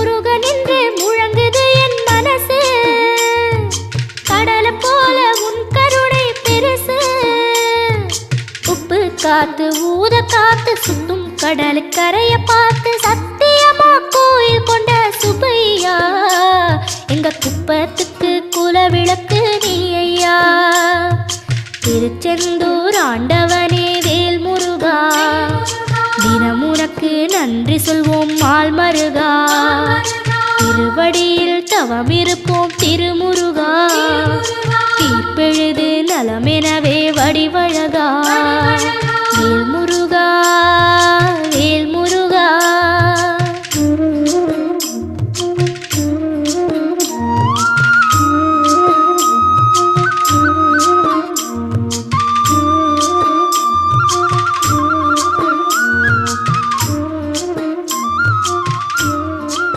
முருகன் என்று முழங்குது என் மனசு கடலை போல உன் கருணை பெருசு உப்பு காத்து ஊத காத்து சுத்தும் கடலு கரைய பார்த்து சத்தியமா கோயில் கொண்ட சுபையா எங்க குப்பத்துக்கு குலவிளக்கு நீ ஐயா திருச்செந்தூர் ஆண்டவனே வேல் முருகா தினம் உனக்கு நன்றி சொல்வோம் மால் மருகா திருவடியில் தவம் இருப்போம் திருமுருகா தீர்ப்பெழுது நலமெனவே வடிவழகா